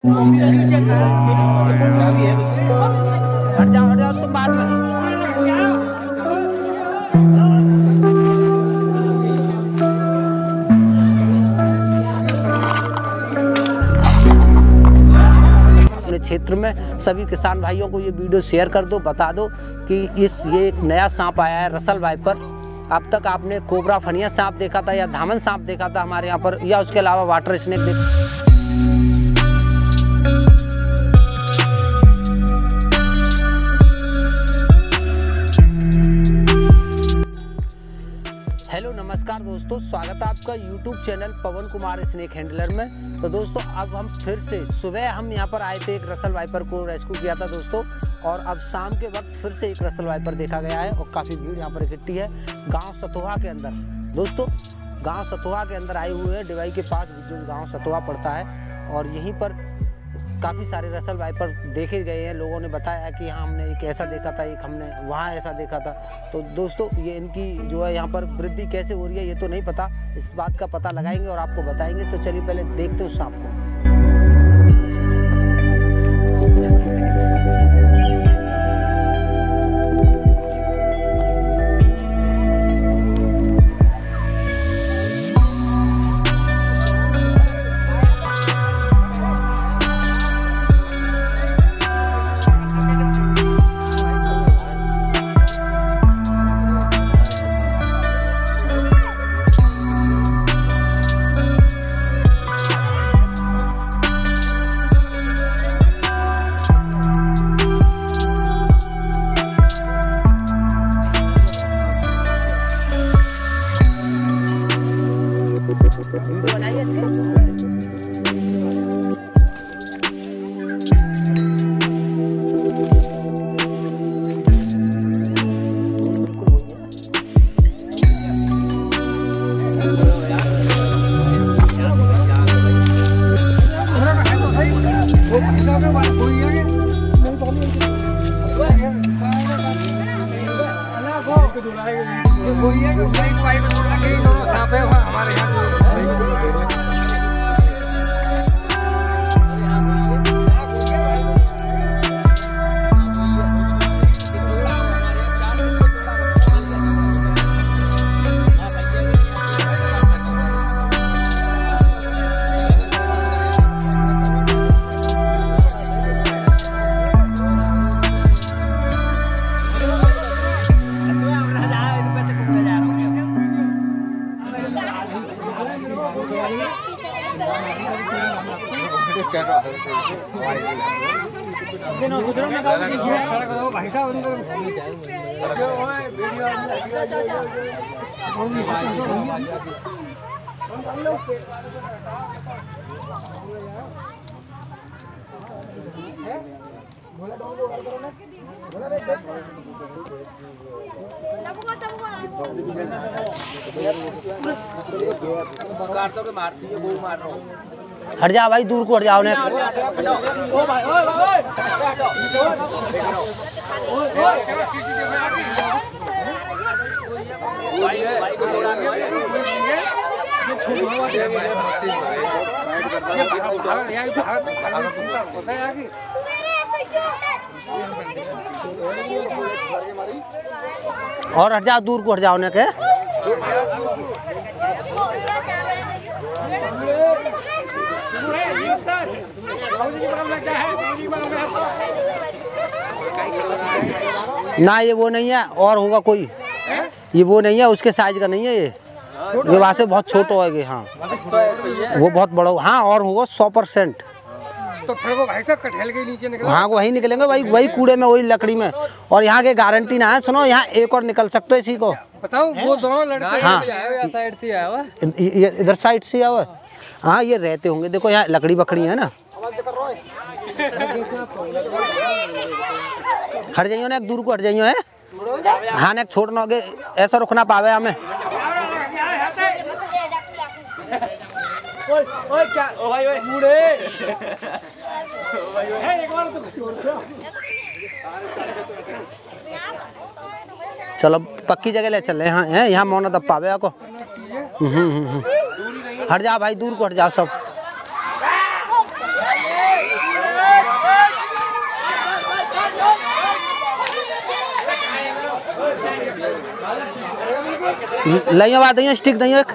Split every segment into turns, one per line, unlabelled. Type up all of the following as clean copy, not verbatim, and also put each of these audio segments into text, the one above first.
हट जाओ तुम बाद में। अपने क्षेत्र में सभी किसान भाइयों को ये वीडियो शेयर कर दो, बता दो कि ये एक नया सांप आया है रसल वाइपर। अब तक आपने कोबरा फनिया सांप देखा था या धामन सांप देखा था हमारे यहाँ पर, या उसके अलावा वाटर स्नेक देखा। हेलो नमस्कार दोस्तों, स्वागत है आपका YouTube चैनल पवन कुमार स्नेक हैंडलर में। तो दोस्तों अब हम फिर से सुबह हम यहाँ पर आए थे, एक रसल वाइपर को रेस्क्यू किया था दोस्तों, और अब शाम के वक्त फिर से एक रसल वाइपर देखा गया है और काफ़ी भीड़ यहाँ पर इकट्ठी है गांव सतोहा के अंदर। दोस्तों गांव सतोहा के अंदर आए हुए हैं, डिवाई के पास जो गाँव सतोहा पड़ता है, और यहीं पर काफ़ी सारे रसल वाइपर देखे गए हैं। लोगों ने बताया कि हाँ हमने एक ऐसा देखा था, एक हमने वहाँ ऐसा देखा था। तो दोस्तों ये इनकी जो है यहाँ पर वृद्धि कैसे हो रही है ये तो नहीं पता, इस बात का पता लगाएंगे और आपको बताएंगे। तो चलिए पहले देखते उस सांप को। वीडियो बनाइए इसके। हमारे यहाँ मारती है, वो मार रहा हूँ। हट जा भाई, दूर को हट जाओ ने। और हट जा, दूर को हट जाओ ने के। ना ये वो नहीं है, और होगा कोई, ये वो नहीं है, उसके साइज का नहीं है ये वहाँ से बहुत छोटा होगा। हाँ वो बहुत बड़ा, हाँ और होगा 100%।
तो फिर वो भाई साहब कटहल के नीचे निकलेंगे।
हाँ वही निकलेंगे, वही कूड़े में, वही लकड़ी में। और यहाँ के गारंटी ना है, सुनो यहाँ एक और निकल सकते हो इसी को।
बताओ वो दोनों लड़के
हाँ
साइड से आया हुआ,
इधर साइड से आया हुआ। हाँ ये रहते होंगे, देखो यहाँ लकड़ी बकड़ी है ना। हट जाइयो ना, एक दूर को हट जाइयो है। हाँ ने छोड़ना ऐसा रुकना पावे हमें।
ओए क्या ओ भाई ओए मुड़े एक बार तो
चलो पक्की जगह ले चल रहे हैं। यहाँ मौना दब पावे आपको। हट जाओ भाई, दूर को हट जाओ सब। लइया बात दइया स्टिक दइया एक।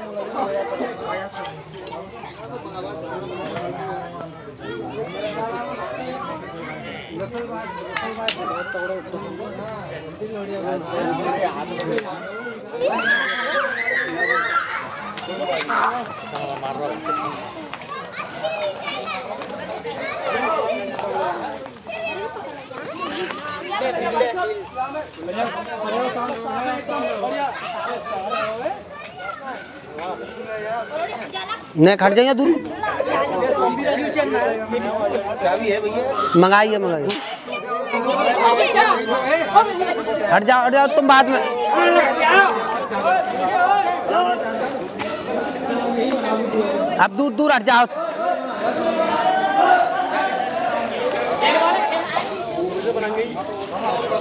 नहीं खट जाइए दूर मंगाइए मंगाइए हट जाओ तुम बाद में। अब दूर दूर हट जाओ।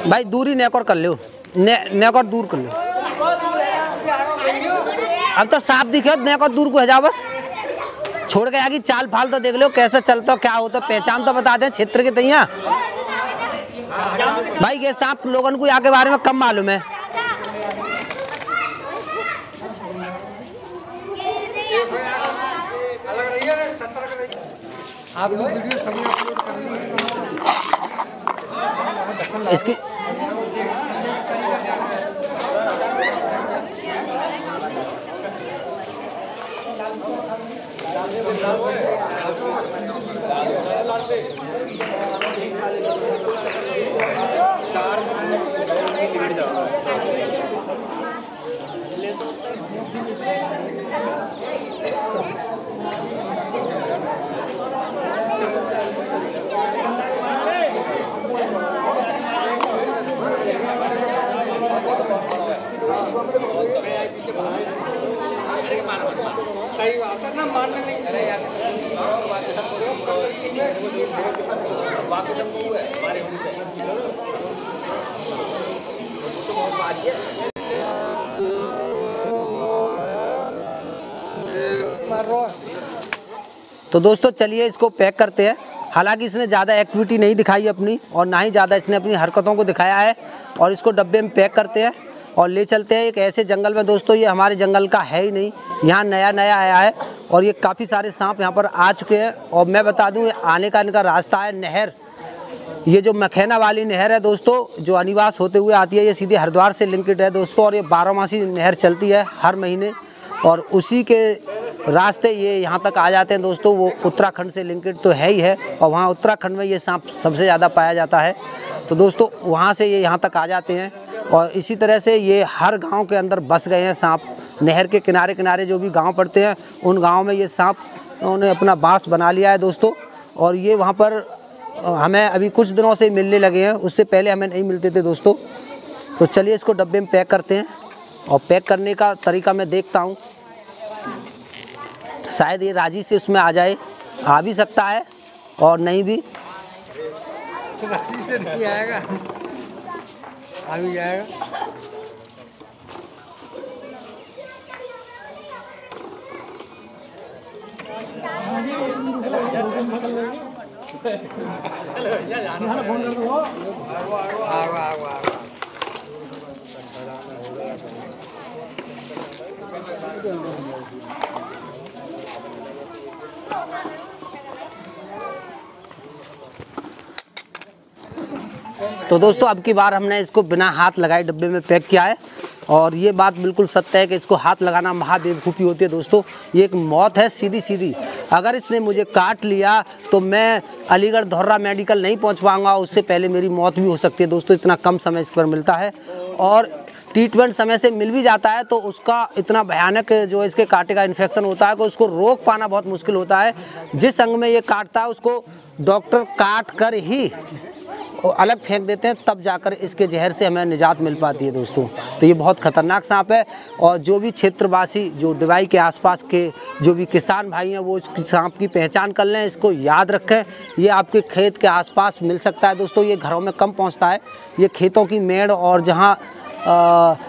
भाई दूरी नेक और कर लो नेक और दूर कर लो। अब तो साफ दिखे नेक और दूर को है जाओ बस। छोड़ के आगे चाल फाल तो देख लो कैसे चलता क्या होता पहचान तो बता दें क्षेत्र के तैया। भाई ये सांप लोगों को यहाँ के बारे में कम मालूम है।
आप लोग वीडियो सबने अपलोड कर ली
इसकी
सही बात है ना मानने नहीं अरे यार
तो दोस्तों चलिए इसको पैक करते हैं। हालांकि इसने ज़्यादा एक्टिविटी नहीं दिखाई अपनी और ना ही ज़्यादा इसने अपनी हरकतों को दिखाया है और इसको डब्बे में पैक करते हैं और ले चलते हैं एक ऐसे जंगल में। दोस्तों ये हमारे जंगल का है ही नहीं, यहाँ नया नया आया है और ये काफ़ी सारे सांप यहाँ पर आ चुके हैं। और मैं बता दूँ आने का इनका रास्ता है नहर, ये जो मखैना वाली नहर है दोस्तों जो अनिवास होते हुए आती है, ये सीधे हरिद्वार से लिंकेड है दोस्तों। और ये 12मासी नहर चलती है हर महीने और उसी के रास्ते ये यहाँ तक आ जाते हैं दोस्तों। वो उत्तराखंड से लिंकेड तो है ही है और वहाँ उत्तराखंड में ये सांप सबसे ज़्यादा पाया जाता है। तो दोस्तों वहाँ से ये यहाँ तक आ जाते हैं और इसी तरह से ये हर गांव के अंदर बस गए हैं सांप। नहर के किनारे किनारे जो भी गांव पड़ते हैं उन गांव में ये सांप उन्होंने अपना बास बना लिया है दोस्तों। और ये वहाँ पर हमें अभी कुछ दिनों से मिलने लगे हैं, उससे पहले हमें नहीं मिलते थे दोस्तों। तो चलिए इसको डब्बे में पैक करते हैं और पैक करने का तरीका मैं देखता हूँ, शायद ये राजी से उसमें आ जाए, आ भी सकता है और नहीं भी।
राजी से नहीं आएगा, आ भी जाएगा।
तो दोस्तों अब की बार हमने इसको बिना हाथ लगाए डब्बे में पैक किया है और ये बात बिल्कुल सत्य है कि इसको हाथ लगाना महाबेवकूफ़ी होती है दोस्तों। ये एक मौत है सीधी सीधी। अगर इसने मुझे काट लिया तो मैं अलीगढ़ धौर्रा मेडिकल नहीं पहुंच पाऊंगा, उससे पहले मेरी मौत भी हो सकती है दोस्तों। इतना कम समय इस पर मिलता है और ट्रीटमेंट समय से मिल भी जाता है तो उसका इतना भयानक जो इसके कांटे का इन्फेक्शन होता है कि उसको रोक पाना बहुत मुश्किल होता है। जिस अंग में ये काटता है उसको डॉक्टर काट कर ही अलग फेंक देते हैं, तब जाकर इसके जहर से हमें निजात मिल पाती है दोस्तों। तो ये बहुत ख़तरनाक सांप है और जो भी क्षेत्रवासी जो डिवाई के आसपास के जो भी किसान भाई हैं वो इस सांप की पहचान कर लें, इसको याद रखें। ये आपके खेत के आसपास मिल सकता है दोस्तों, ये घरों में कम पहुंचता है। ये खेतों की मेड़ और जहां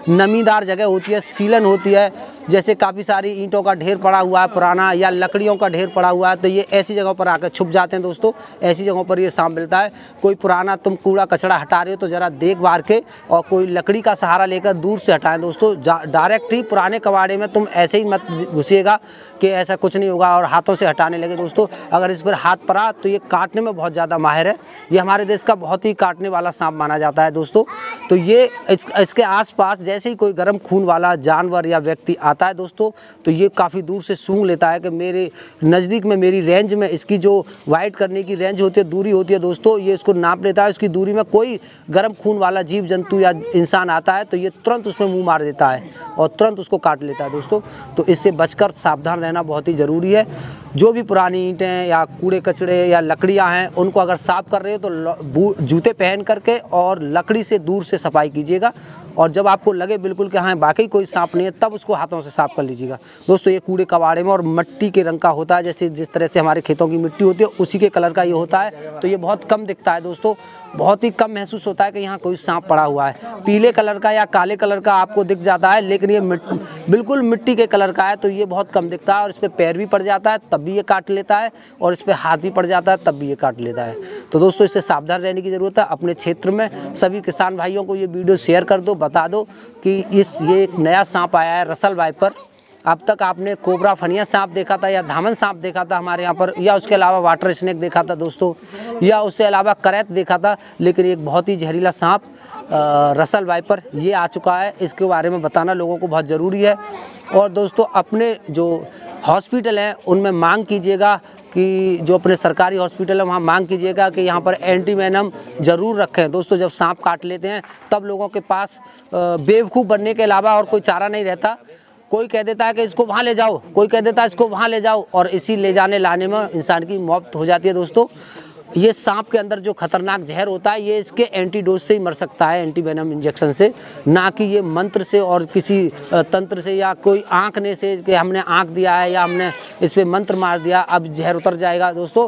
नमीदार जगह होती है, सीलन होती है, जैसे काफ़ी सारी ईंटों का ढेर पड़ा हुआ है पुराना, या लकड़ियों का ढेर पड़ा हुआ है, तो ये ऐसी जगहों पर आकर छुप जाते हैं दोस्तों। ऐसी जगहों पर ये सांप मिलता है। कोई पुराना तुम कूड़ा कचरा हटा रहे हो तो ज़रा देख बार के और कोई लकड़ी का सहारा लेकर दूर से हटाएं दोस्तों। डायरेक्ट ही पुराने कबाड़े में तुम ऐसे ही मत घुसिएगा कि ऐसा कुछ नहीं होगा और हाथों से हटाने लगे दोस्तों। अगर इस पर हाथ पड़ा तो ये काटने में बहुत ज़्यादा माहिर है। ये हमारे देश का बहुत ही काटने वाला सांप माना जाता है दोस्तों। तो ये इसके आसपास जैसे ही कोई गर्म खून वाला जानवर या व्यक्ति आता है दोस्तों, तो ये काफ़ी दूर से सूंघ लेता है कि मेरे नज़दीक में, मेरी रेंज में, इसकी जो वाइट करने की रेंज होती है, दूरी होती है दोस्तों, ये इसको नाप लेता है। उसकी दूरी में कोई गर्म खून वाला जीव जंतु या इंसान आता है तो ये तुरंत उसमें मुँह मार देता है और तुरंत उसको काट लेता है दोस्तों। तो इससे बचकर सावधान रहना बहुत ही ज़रूरी है। जो भी पुरानी ईंटें या कूड़े कचड़े या लकड़ियां हैं, उनको अगर साफ़ कर रहे हो तो जूते पहन करके और लकड़ी से दूर से सफाई कीजिएगा। और जब आपको लगे बिल्कुल कि हाँ वाकई कोई सांप नहीं है, तब उसको हाथों से साफ़ कर लीजिएगा दोस्तों। ये कूड़े कबाड़े में और मिट्टी के रंग का होता है, जैसे जिस तरह से हमारे खेतों की मिट्टी होती है उसी के कलर का ये होता है। तो ये बहुत कम दिखता है दोस्तों, बहुत ही कम महसूस होता है कि यहाँ कोई सांप पड़ा हुआ है। पीले कलर का या काले कलर का आपको दिख जाता है, लेकिन ये बिल्कुल मिट्टी के कलर का है, तो ये बहुत कम दिखता है। और इस पर पैर भी पड़ जाता है तब भी ये काट लेता है, और इस पर हाथ भी पड़ जाता है तब भी ये काट लेता है। तो दोस्तों इससे सावधान रहने की ज़रूरत है। अपने क्षेत्र में सभी किसान भाइयों को ये वीडियो शेयर कर दो, बता दो कि ये एक नया सांप आया है रसल वाइपर। अब तक आपने कोबरा फनिया सांप देखा था या धामन सांप देखा था हमारे यहाँ पर, या उसके अलावा वाटर स्नेक देखा था दोस्तों, या उससे अलावा करैत देखा था, लेकिन एक बहुत ही जहरीला सांप रसल वाइपर ये आ चुका है। इसके बारे में बताना लोगों को बहुत ज़रूरी है। और दोस्तों अपने जो हॉस्पिटल हैं उनमें मांग कीजिएगा कि जो अपने सरकारी हॉस्पिटल है वहाँ मांग कीजिएगा कि यहाँ पर एंटी वेनम ज़रूर रखें दोस्तों। जब सांप काट लेते हैं तब लोगों के पास बेवकूफ़ बनने के अलावा और कोई चारा नहीं रहता। कोई कह देता है कि इसको वहाँ ले जाओ, कोई कह देता है इसको वहाँ ले जाओ, और इसी ले जाने लाने में इंसान की मौत हो जाती है दोस्तों। ये सांप के अंदर जो खतरनाक जहर होता है, ये इसके एंटीडोज से ही मर सकता है, एंटी वेनम इंजेक्शन से, ना कि ये मंत्र से और किसी तंत्र से या कोई आँखने से कि हमने आँख दिया है या हमने इस पर मंत्र मार दिया अब जहर उतर जाएगा दोस्तों।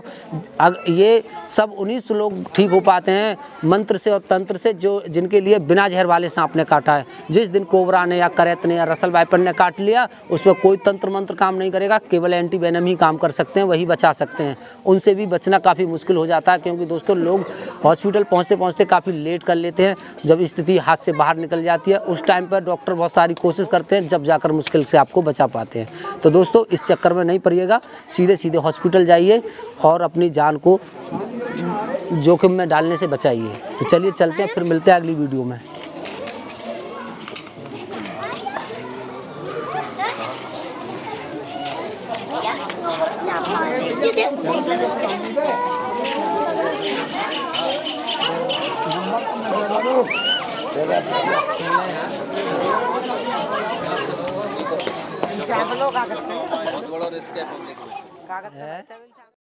ये सब 19 लोग ठीक हो पाते हैं मंत्र से और तंत्र से, जो जिनके लिए बिना जहर वाले सांप ने काटा है। जिस दिन कोबरा ने या करैत ने या रसल वाइपर ने काट लिया, उस पर कोई तंत्र मंत्र काम नहीं करेगा, केवल एंटी वेनम ही काम कर सकते हैं, वही बचा सकते हैं। उनसे भी बचना काफ़ी मुश्किल हो जाता है, क्योंकि दोस्तों लोग हॉस्पिटल पहुंचते पहुंचते काफ़ी लेट कर लेते हैं। जब स्थिति हाथ से बाहर निकल जाती है उस टाइम पर डॉक्टर बहुत सारी कोशिश करते हैं, जब जाकर मुश्किल से आपको बचा पाते हैं। तो दोस्तों इस चक्कर में नहीं पड़िएगा, सीधे सीधे हॉस्पिटल जाइए और अपनी जान को जोखिम में डालने से बचाइए। तो चलिए चलते हैं, फिर मिलते हैं अगली वीडियो में।
बहुत बड़ा रिस्क है पब्लिक में।